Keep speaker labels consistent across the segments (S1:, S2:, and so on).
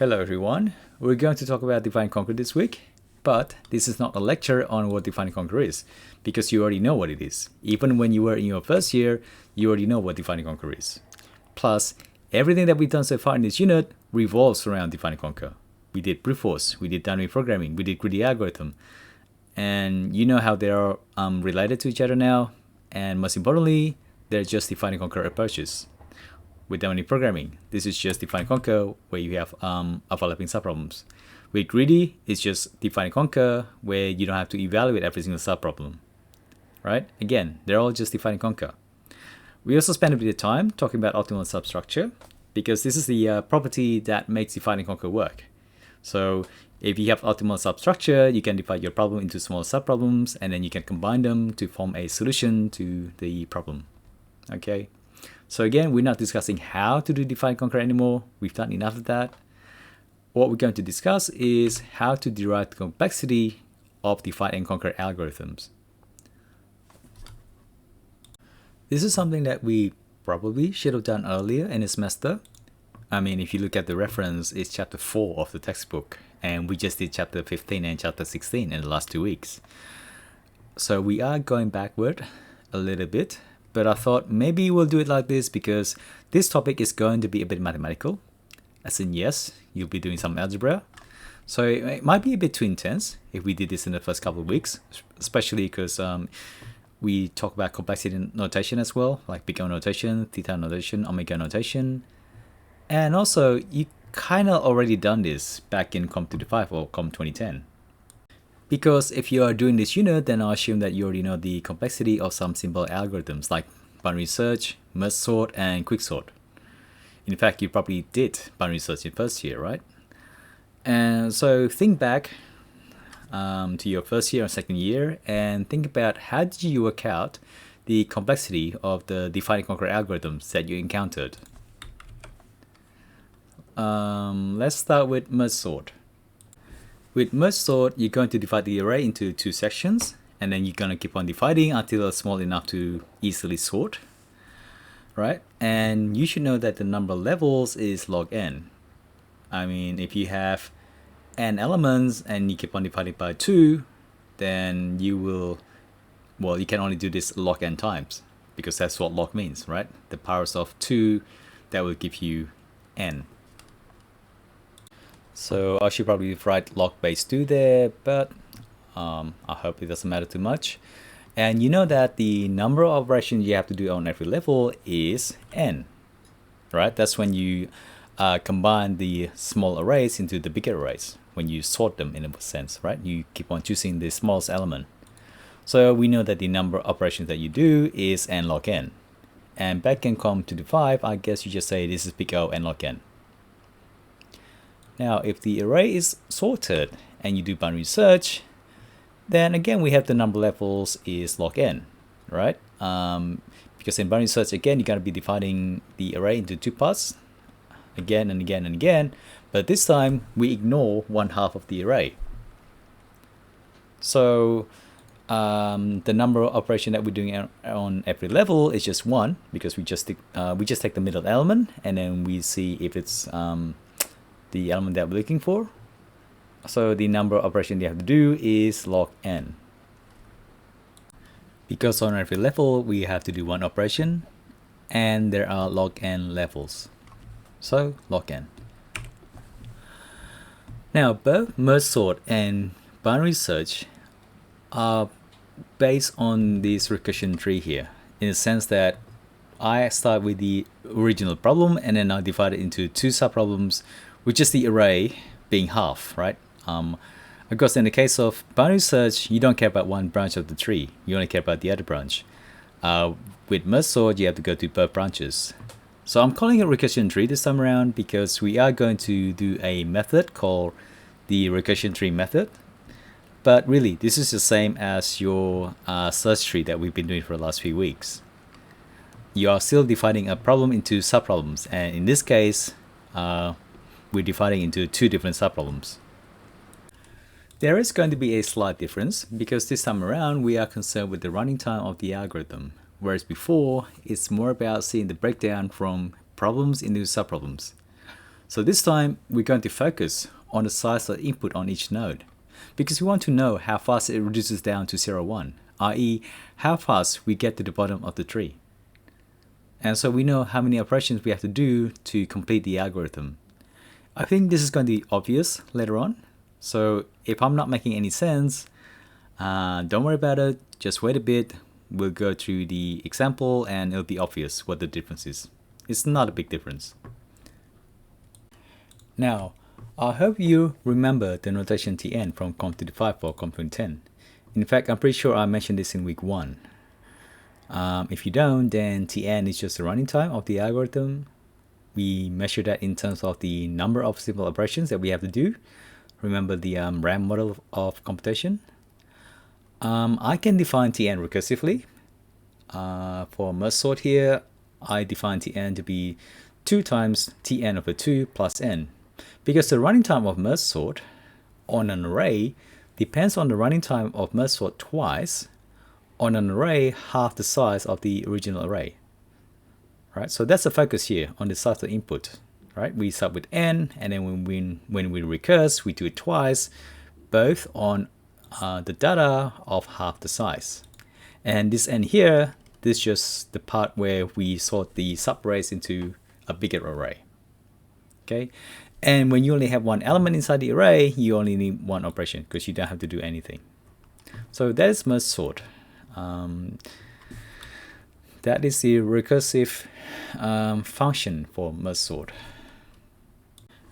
S1: Hello everyone, we're going to talk about divide and conquer this week, but this is not a lecture on what divide and conquer is, because you already know what it is. Even when you were in your first year, you already know what divide and conquer is. Plus, everything that we've done so far in this unit revolves around divide and conquer. We did brute force, we did dynamic programming, we did greedy algorithm, and you know how they are related to each other now, and most importantly, they're just divide and conquer approaches. With dynamic programming, this is just divide and conquer where you have overlapping subproblems. With greedy, it's just divide and conquer where you don't have to evaluate every single subproblem. Right? Again, they're all just divide and conquer. We also spend a bit of time talking about optimal substructure because this is the property that makes divide and conquer work. So if you have optimal substructure, you can divide your problem into small subproblems and then you can combine them to form a solution to the problem. Okay? So again, we're not discussing how to do divide and conquer anymore. We've done enough of that. What we're going to discuss is how to derive the complexity of divide and conquer algorithms. This is something that we probably should have done earlier in the semester. I mean, if you look at the reference, it's chapter 4 of the textbook, and we just did chapter 15 and chapter 16 in the last 2 weeks. So we are going backward a little bit. But I thought maybe we'll do it like this because this topic is going to be a bit mathematical. As in, yes, you'll be doing some algebra. So it might be a bit too intense if we did this in the first couple of weeks, especially because we talk about complexity notation as well, like big O notation, theta notation, omega notation. And also, you kind of already done this back in Com 2-5 or Com 2010. Because if you are doing this unit, then I assume that you already know the complexity of some simple algorithms like binary search, merge sort, and quicksort. In fact, you probably did binary search in first year, right? And so think back to your first year or second year and think about how did you work out the complexity of the divide and conquer algorithms that you encountered. Let's start with merge sort. With merge sort, you're going to divide the array into 2 sections, and then you're going to keep on dividing until it's small enough to easily sort, right? And you should know that the number of levels is log n. I mean, if you have n elements and you keep on dividing by 2, then you will, well, you can only do this log n times, because that's what log means, right? The powers of 2, that will give you n. So I should probably write log base 2 there, but I hope it doesn't matter too much. And you know that the number of operations you have to do on every level is n, right? That's when you combine the small arrays into the bigger arrays, when you sort them in a sense, right? You keep on choosing the smallest element. So we know that the number of operations that you do is n log n. And back in Com 2-5, I guess you just say this is big O n log n. Now, if the array is sorted and you do binary search, then again we have the number levels is log n, right? Because in binary search, again, you're going to be dividing the array into 2 parts, again and again and again, but this time we ignore 1/2 of the array. So the number of operation that we're doing on every level is just 1, because we just take the middle element and then we see if it's the element that we're looking for. So the number of operations you have to do is log n. Because on every level we have to do 1 operation and there are log n levels. So log n. Now both merge sort and binary search are based on this recursion tree here, in the sense that I start with the original problem and then I divide it into 2 subproblems, which is the array being half, right? Of course, in the case of binary search, you don't care about one branch of the tree. You only care about the other branch. With merge sort, you have to go to both branches. So I'm calling it recursion tree this time around because we are going to do a method called the recursion tree method. But really, this is the same as your search tree that we've been doing for the last few weeks. You are still dividing a problem into subproblems, and in this case, we're dividing into 2 different subproblems. There is going to be a slight difference because this time around we are concerned with the running time of the algorithm, whereas before it's more about seeing the breakdown from problems into subproblems. So this time we're going to focus on the size of the input on each node, because we want to know how fast it reduces down to 0, 1, i.e. how fast we get to the bottom of the tree. And so we know how many operations we have to do to complete the algorithm. I think this is going to be obvious later on. So if I'm not making any sense, don't worry about it. Just wait a bit. We'll go through the example and it'll be obvious what the difference is. It's not a big difference. Now, I hope you remember the notation Tn from comp to the 5 for comp 10. In fact, I'm pretty sure I mentioned this in week 1. If you don't, then Tn is just the running time of the algorithm. We measure that in terms of the number of simple operations that we have to do. Remember the RAM model of computation. I can define Tn recursively. For merge sort here, I define Tn to be 2 times Tn over 2 plus n. Because the running time of merge sort on an array depends on the running time of merge sort twice on an array half the size of the original array. Right, so that's the focus here on the size of the input. Right, we start with n, and then when we recurse, we do it twice, both on the data of half the size. And this n here, this is just the part where we sort the subarrays into a bigger array. Okay, and when you only have one element inside the array, you only need one operation because you don't have to do anything. So that is merge sort. That is the recursive function for merge sort.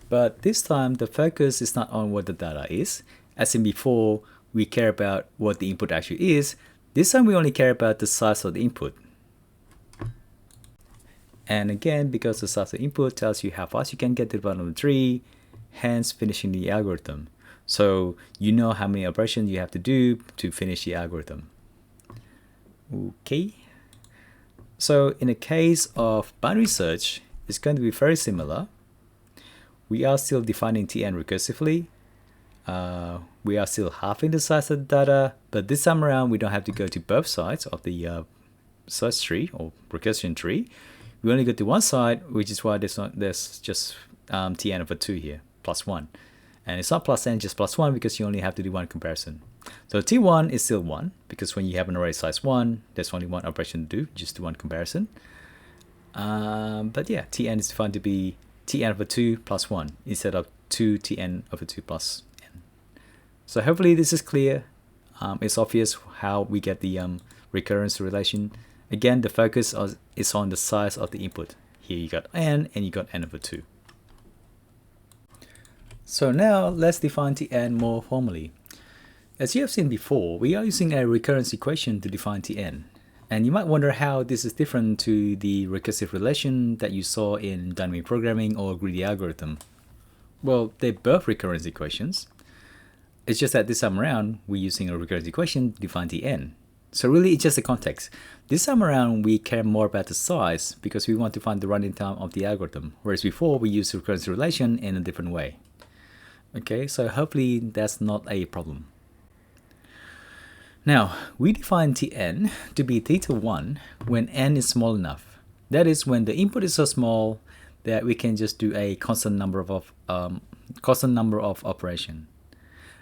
S1: But this time the focus is not on what the data is. As in before, we care about what the input actually is. This time we only care about the size of the input. And again, because the size of the input tells you how fast you can get to the bottom of the tree, hence finishing the algorithm. So you know how many operations you have to do to finish the algorithm. Okay. So in the case of binary search, it's going to be very similar. We are still defining Tn recursively. We are still halving the size of the data, but this time around we don't have to go to both sides of the search tree or recursion tree. We only go to one side, which is why there's just Tn over 2 here, plus 1. And it's not plus n, just plus 1 because you only have to do one comparison. So T1 is still 1 because when you have an array size 1, there's only one operation to do, just do one comparison. But yeah, Tn is defined to be Tn over 2 plus 1 instead of 2 Tn over 2 plus n. So hopefully this is clear. It's obvious how we get the recurrence relation. Again, the focus is on the size of the input. Here you got n and you got n over 2. So now let's define Tn more formally. As you have seen before, we are using a recurrence equation to define Tn. And you might wonder how this is different to the recursive relation that you saw in dynamic programming or greedy algorithm. Well, they're both recurrence equations. It's just that this time around, we're using a recurrence equation to define Tn. So really, it's just the context. This time around, we care more about the size because we want to find the running time of the algorithm, whereas before, we used recurrence relation in a different way. Okay, so hopefully that's not a problem. Now, we define Tn to be theta 1 when n is small enough. That is when the input is so small that we can just do a constant number of operation.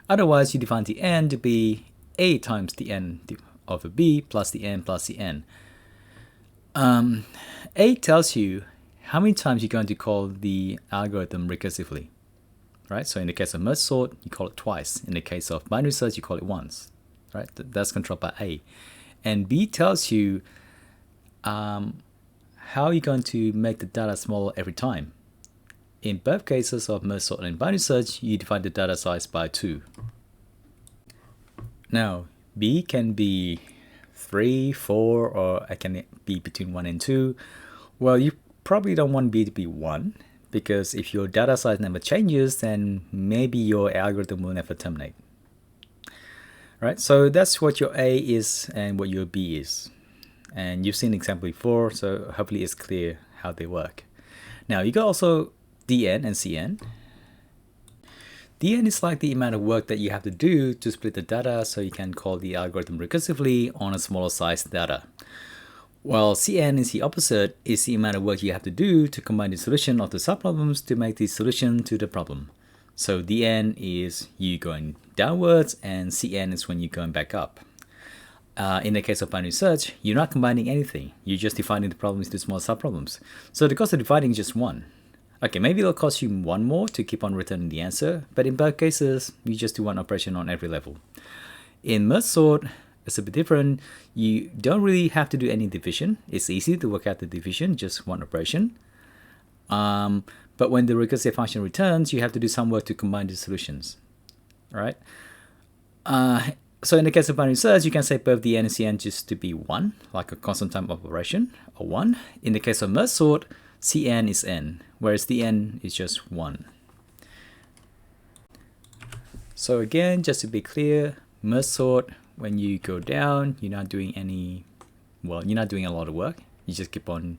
S1: Otherwise, you define Tn to be a times the n over b plus the n plus the n. A tells you how many times you're going to call the algorithm recursively. Right? So in the case of merge sort, you call it twice. In the case of binary search, you call it once. Right? That's controlled by A. And B tells you how you're going to make the data smaller every time. In both cases of merge sort and binary search, you divide the data size by 2. Now, B can be 3, 4, or it can be between 1 and 2. Well, you probably don't want B to be 1. Because if your data size never changes, then maybe your algorithm will never terminate. Right? So that's what your A is and what your B is. And you've seen an example before, so hopefully it's clear how they work. Now you got also Dn and Cn. Dn is like the amount of work that you have to do to split the data so you can call the algorithm recursively on a smaller size data. While Cn is the opposite, is the amount of work you have to do to combine the solution of the subproblems to make the solution to the problem. So dn is you going downwards and Cn is when you're going back up. In the case of binary search, you're not combining anything. You're just dividing the problems into small subproblems. So the cost of dividing is just 1. Okay, maybe it'll cost you 1 more to keep on returning the answer, but in both cases, you just do one operation on every level. In merge sort, it's a bit different. You don't really have to do any division. It's easy to work out the division, just one operation. But when the recursive function returns, you have to do some work to combine the solutions. All right. So in the case of binary search, you can say both dn and cn just to be 1, like a constant time operation, or 1. In the case of merge sort, cn is n, whereas dn is just 1. So again, just to be clear, merge sort, when you go down, you're not doing you're not doing a lot of work. You just keep on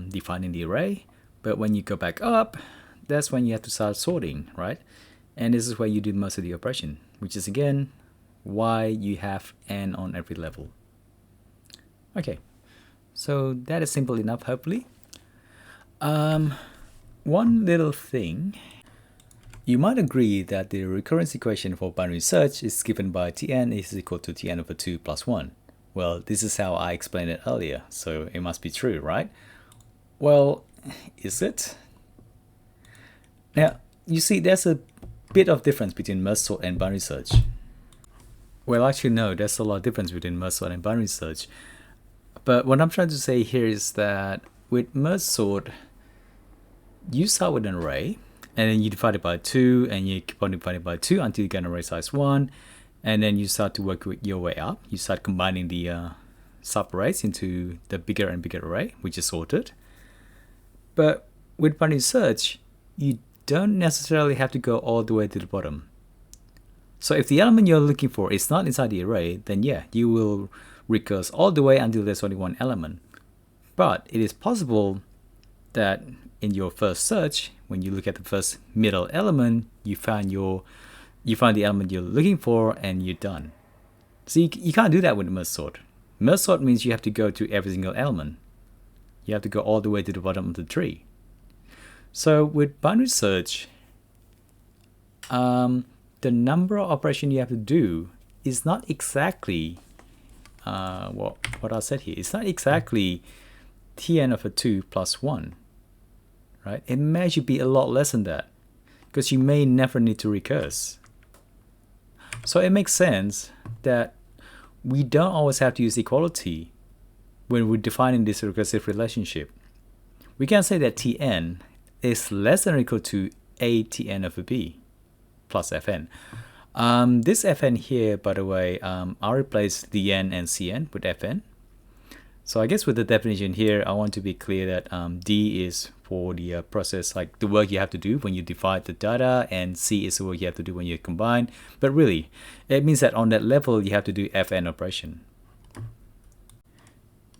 S1: defining the array. But when you go back up, that's when you have to start sorting, right? And this is where you do most of the operation, which is again why you have n on every level. Okay, so that is simple enough, hopefully. One little thing. You might agree that the recurrence equation for binary search is given by Tn is equal to Tn over 2 plus 1. Well, this is how I explained it earlier, so it must be true, right? Well, is it? Now, you see, there's a bit of difference between merge sort and binary search. Well, actually, no, there's a lot of difference between merge sort and binary search. But what I'm trying to say here is that with merge sort, you start with an array, and then you divide it by 2, and you keep on dividing by 2 until you get an array size 1, and then you start to work your way up. You start combining the sub-arrays into the bigger and bigger array, which is sorted. But with binary search, you don't necessarily have to go all the way to the bottom. So if the element you're looking for is not inside the array, then yeah, you will recurse all the way until there's only one element. But it is possible that in your first search, when you look at the first middle element, you find the element you're looking for and you're done. So you can't do that with merge sort. Merge sort means you have to go to every single element. You have to go all the way to the bottom of the tree. So with binary search, the number of operations you have to do is not exactly what I said here. It's not exactly Tn over 2 plus 1. Right? It may actually be a lot less than that, because you may never need to recurse. So it makes sense that we don't always have to use equality when we're defining this recursive relationship. We can say that Tn is less than or equal to a Tn over b plus Fn. This Fn here, by the way, I'll replace Dn and Cn with Fn. So I guess with the definition here, I want to be clear that D is for the process, like the work you have to do when you divide the data, and C is the work you have to do when you combine. But really, it means that on that level, you have to do Fn operation.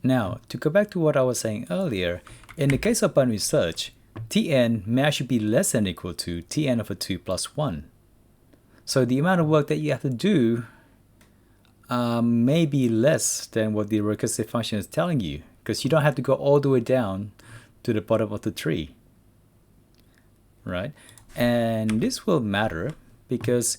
S1: Now, to go back to what I was saying earlier, in the case of binary search, Tn may actually be less than or equal to Tn over 2 plus 1. So the amount of work that you have to do may be less than what the recursive function is telling you, because you don't have to go all the way down to the bottom of the tree, right? And this will matter because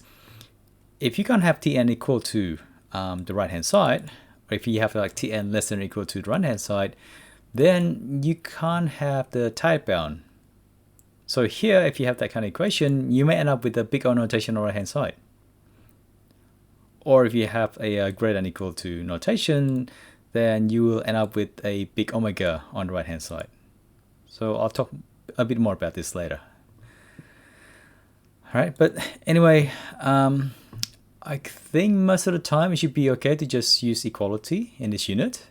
S1: if you can't have Tn equal to the right hand side, or if you have like Tn less than or equal to the right hand side, then you can't have the type bound. So here, if you have that kind of equation, you may end up with a big O notation on the right hand side. Or if you have a greater than equal to notation, then you will end up with a big omega on the right hand side. So I'll talk a bit more about this later. All right, but anyway, I think most of the time it should be okay to just use equality in this unit,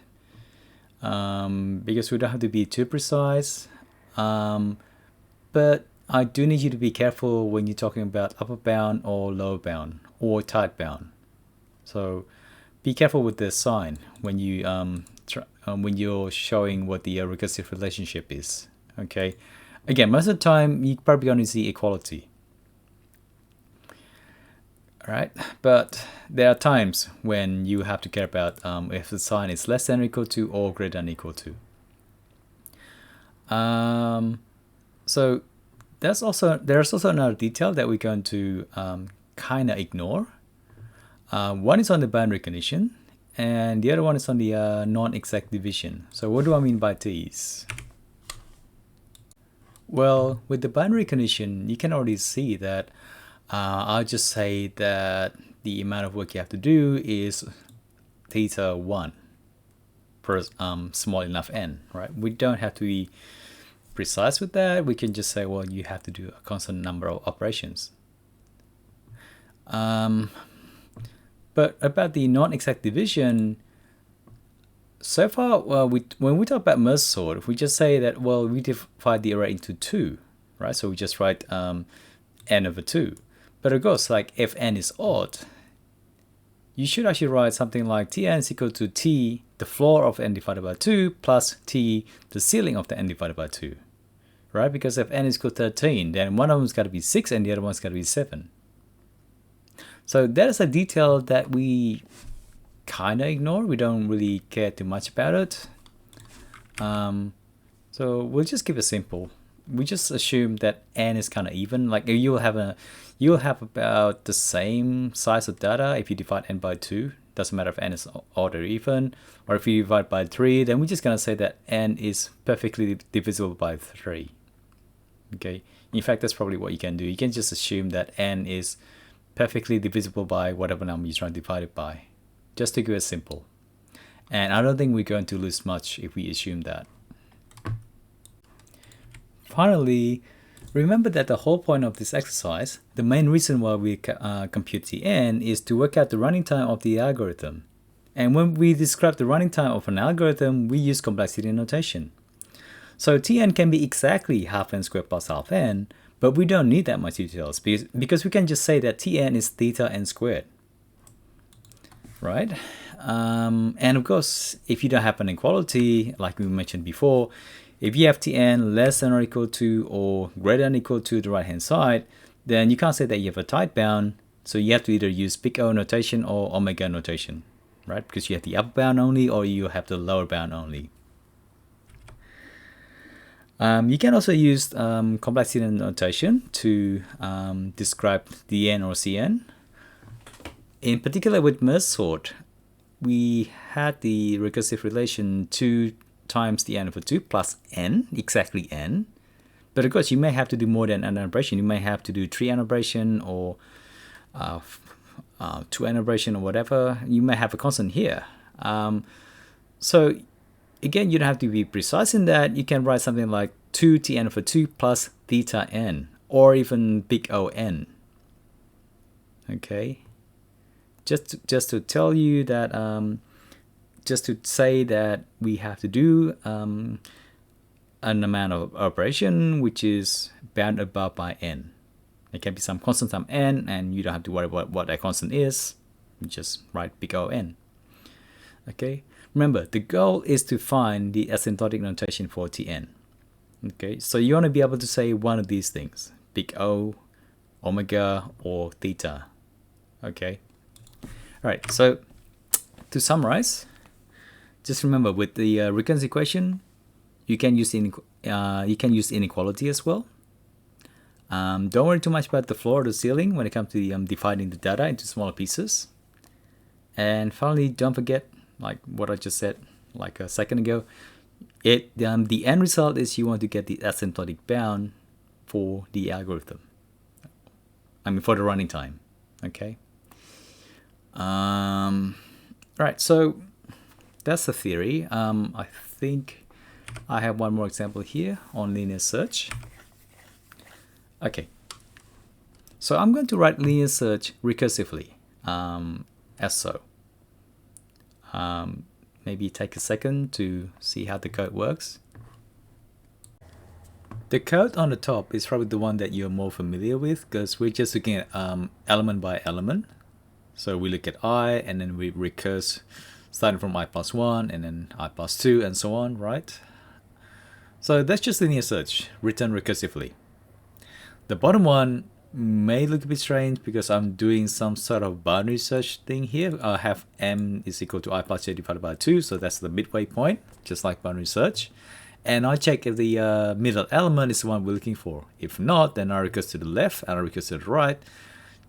S1: because we don't have to be too precise. But I do need you to be careful when you're talking about upper bound or lower bound or tight bound. So be careful with the sign when you when you're showing what the recursive relationship is. Okay, again, most of the time you probably only see equality. right? But there are times when you have to care about if the sign is less than or equal to or greater than or equal to. So there's also another detail that we're going to kind of ignore. One is on the boundary condition, and the other one is on the non-exact division. So what do I mean by these? Well, with the boundary condition, you can already see that I'll just say that the amount of work you have to do is theta 1 per small enough n, right? We don't have to be precise with that. We can just say, well, you have to do a constant number of operations. But about the non-exact division, so far, well, when we talk about merge sort, we just say that, well, we divide the array into 2, right? So we just write n over 2. But of course, like if n is odd, you should actually write something like Tn is equal to t, the floor of n divided by 2, plus t, the ceiling of the n divided by 2, right? Because if n is equal to 13, then one of them's got to be 6 and the other one's got to be 7. So that is a detail that we kind of ignore. We don't really care too much about it. So we'll just keep it simple. We just assume that n is kind of even. Like you'll have about the same size of data if you divide n by 2. Doesn't matter if n is odd or even. Or if you divide by 3, then we're just going to say that n is perfectly divisible by 3. Okay. In fact, that's probably what you can do. You can just assume that n is perfectly divisible by whatever number you're trying to divide it by. Just to keep it simple. And I don't think we're going to lose much if we assume that. Finally, remember that the whole point of this exercise, the main reason why we compute Tn is to work out the running time of the algorithm. And when we describe the running time of an algorithm, we use complexity notation. So Tn can be exactly half n squared plus half n, but we don't need that much details because we can just say that Tn is theta n squared. Right? And of course, if you don't have an inequality, like we mentioned before, if you have Tn less than or equal to or greater than or equal to the right hand side, then you can't say that you have a tight bound. So you have to either use big O notation or omega notation, right? Because you have the upper bound only or you have the lower bound only. You can also use complexity notation to describe dn or cn. In particular with merge sort, we had the recursive relation 2 times the n over 2 plus n, exactly n. But of course, you may have to do more than an operation. You may have to do 3 operation or 2 operation or whatever. You may have a constant here. So again, you don't have to be precise in that. You can write something like 2Tn over 2 plus theta n, or even big O n. Okay. Just to tell you that, just to say that we have to do an amount of operation which is bound above by n. It can be some constant time n, and you don't have to worry about what that constant is. You just write big O n. Okay. Remember, the goal is to find the asymptotic notation for Tn. Okay. So you want to be able to say one of these things: big O, omega, or theta. Okay. All right, so to summarize, just remember with the recurrence equation, you can use inequality as well. Don't worry too much about the floor or the ceiling when it comes to dividing the data into smaller pieces. And finally, don't forget, like what I just said like a second ago, the end result is you want to get the asymptotic bound for the algorithm. I mean, for the running time. Okay. Right, so that's the theory. I think I have one more example here on linear search. Okay, so I'm going to write linear search recursively, as so. Maybe take a second to see how the code works. The code on the top is probably the one that you're more familiar with because we're just looking at element by element. So we look at I and then we recurse starting from I plus 1 and then I plus 2 and so on, right? So that's just linear search written recursively. The bottom one, may look a bit strange because I'm doing some sort of boundary search thing here. I have m is equal to I plus j divided by 2, so that's the midway point, just like boundary search. And I check if the middle element is the one we're looking for. If not, then I recurse to the left and I recurse to the right,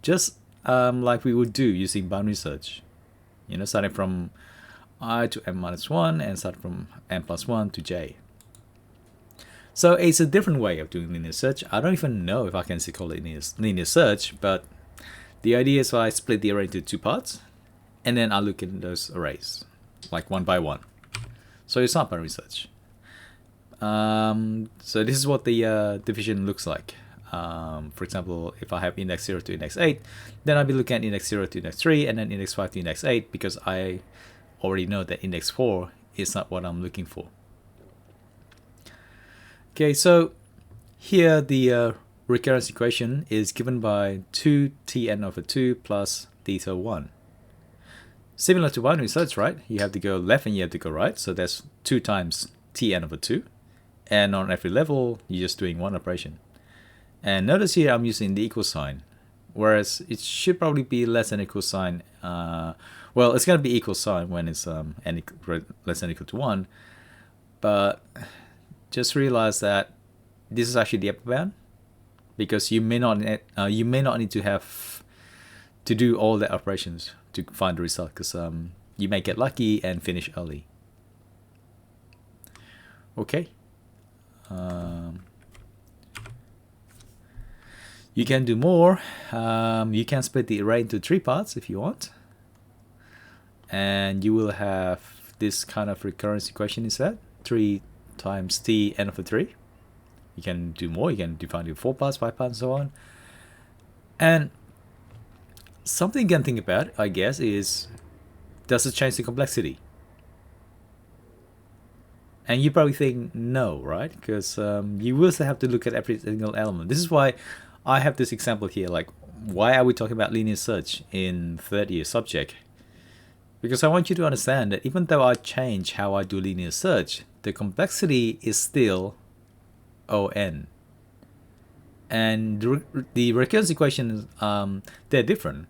S1: just like we would do using boundary search. You know, starting from I to m minus 1 and starting from m plus 1 to j. So it's a different way of doing linear search. I don't even know if I can call it linear search, but the idea is I split the array into two parts, and then I look at those arrays, like one by one. So it's not boundary search. So this is what the division looks like. For example, if I have index 0 to index 8, then I'll be looking at index 0 to index 3, and then index 5 to index 8, because I already know that index 4 is not what I'm looking for. Okay, so here the recurrence equation is given by 2tn over 2 plus theta 1. Similar to boundary search, right? You have to go left and you have to go right, so that's 2 times tn over 2. And on every level, you're just doing one operation. And notice here I'm using the equal sign, whereas it should probably be less than equal sign. Well, it's going to be equal sign when it's less than equal to 1, but just realize that this is actually the upper bound, because you may not need to have to do all the operations to find the result, because you may get lucky and finish early. Okay. You can do more. You can split the array into 3 parts if you want, and you will have this kind of recurrence equation instead. 3 times t n over 3. You can do more. You can define it in 4 parts, 5 parts, and so on. And something you can think about, I guess, is, does it change the complexity? And you probably think no, right? Because you will still have to look at every single element. This is why I have this example here. Like, why are we talking about linear search in third year subject? Because I want you to understand that even though I change how I do linear search, the complexity is still O(n). And the recurrence equations, they're different.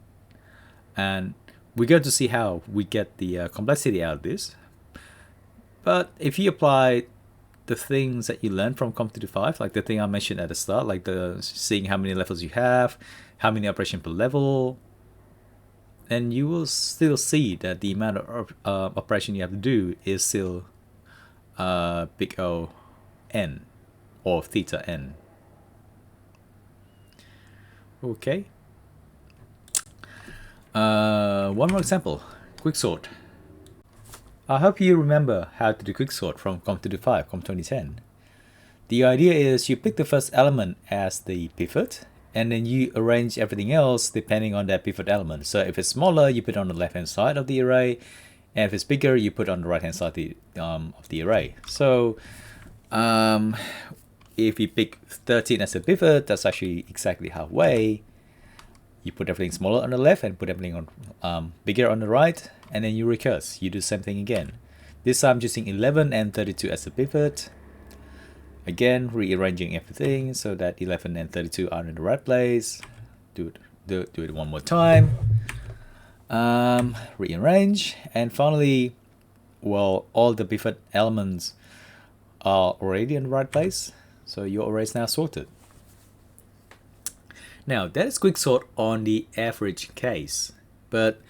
S1: And we're going to see how we get the complexity out of this. But if you apply the things that you learned from Comp 5, like the thing I mentioned at the start, like the seeing how many levels you have, how many operations per level, and you will still see that the amount of operation you have to do is still big O n, or theta n. Okay. One more example, quicksort. I hope you remember how to do quicksort from Comp 5, Comp 2010. The idea is you pick the first element as the pivot, and then you arrange everything else depending on that pivot element. So if it's smaller, you put it on the left-hand side of the array, and if it's bigger, you put it on the right-hand side of the array. So if you pick 13 as a pivot, that's actually exactly halfway. You put everything smaller on the left and put everything on bigger on the right, and then you recurse. You do the same thing again. This time using 11 and 32 as a pivot. Again, rearranging everything so that 11 and 32 are in the right place. Do it one more time. Rearrange, and finally, well, all the pivot elements are already in the right place, so your array is now sorted. Now, that is quicksort on the average case, but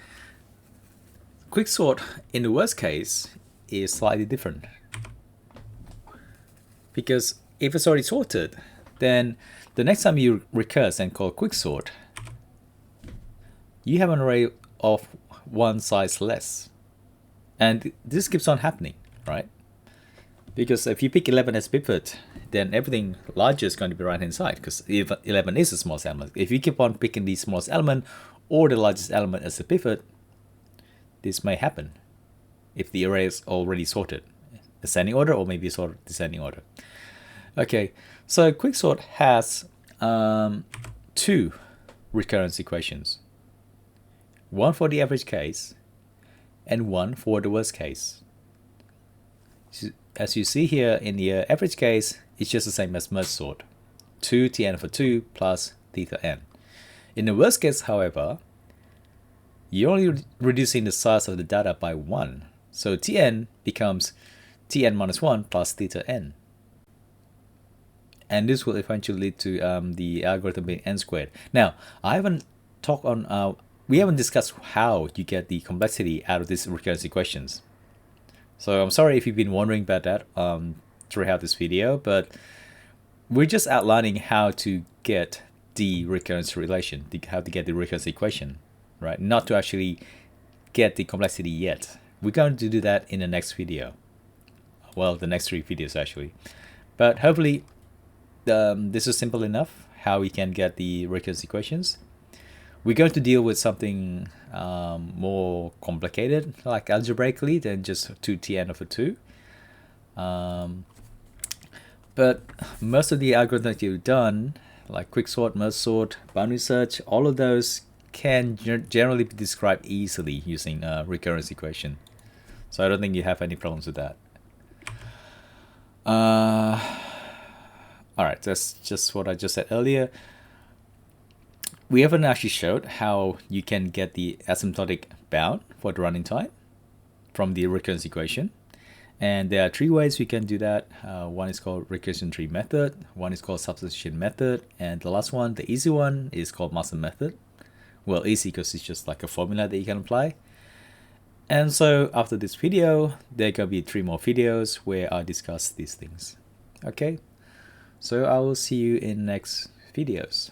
S1: quicksort in the worst case is slightly different. Because if it's already sorted, then the next time you recurse and call quicksort, you have an array of one size less. And this keeps on happening, right? Because if you pick 11 as pivot, then everything larger is going to be right hand side, because 11 is the smallest element. If you keep on picking the smallest element or the largest element as a pivot, this may happen if the array is already sorted. Ascending order, or maybe sort of descending order. Okay, so quicksort has 2 recurrence equations. One for the average case and one for the worst case. As you see here in the average case, it's just the same as merge sort. 2tn over 2 plus theta n. In the worst case, however, you're only reducing the size of the data by 1. So Tn becomes Tn minus 1 plus theta n. And this will eventually lead to the algorithm being n squared. Now, we haven't discussed how you get the complexity out of these recurrence equations. So I'm sorry if you've been wondering about that throughout this video, but we're just outlining how to get the recurrence relation, how to get the recurrence equation, right? Not to actually get the complexity yet. We're going to do that in the next video. Well, the next 3 videos actually. But hopefully this is simple enough how we can get the recurrence equations. We're going to deal with something more complicated, like algebraically, than just 2Tn over 2. But most of the algorithms that you've done, like quicksort, merge sort, boundary search, all of those can generally be described easily using a recurrence equation. So I don't think you have any problems with that. Alright, that's just what I just said earlier. We haven't actually showed how you can get the asymptotic bound for the running time from the recurrence equation. And there are 3 ways we can do that. One is called recursion tree method, one is called substitution method, and the last one, the easy one, is called master method. Well, easy because it's just like a formula that you can apply. And so after this video, there are going to be 3 more videos where I discuss these things. Okay, so I will see you in next videos.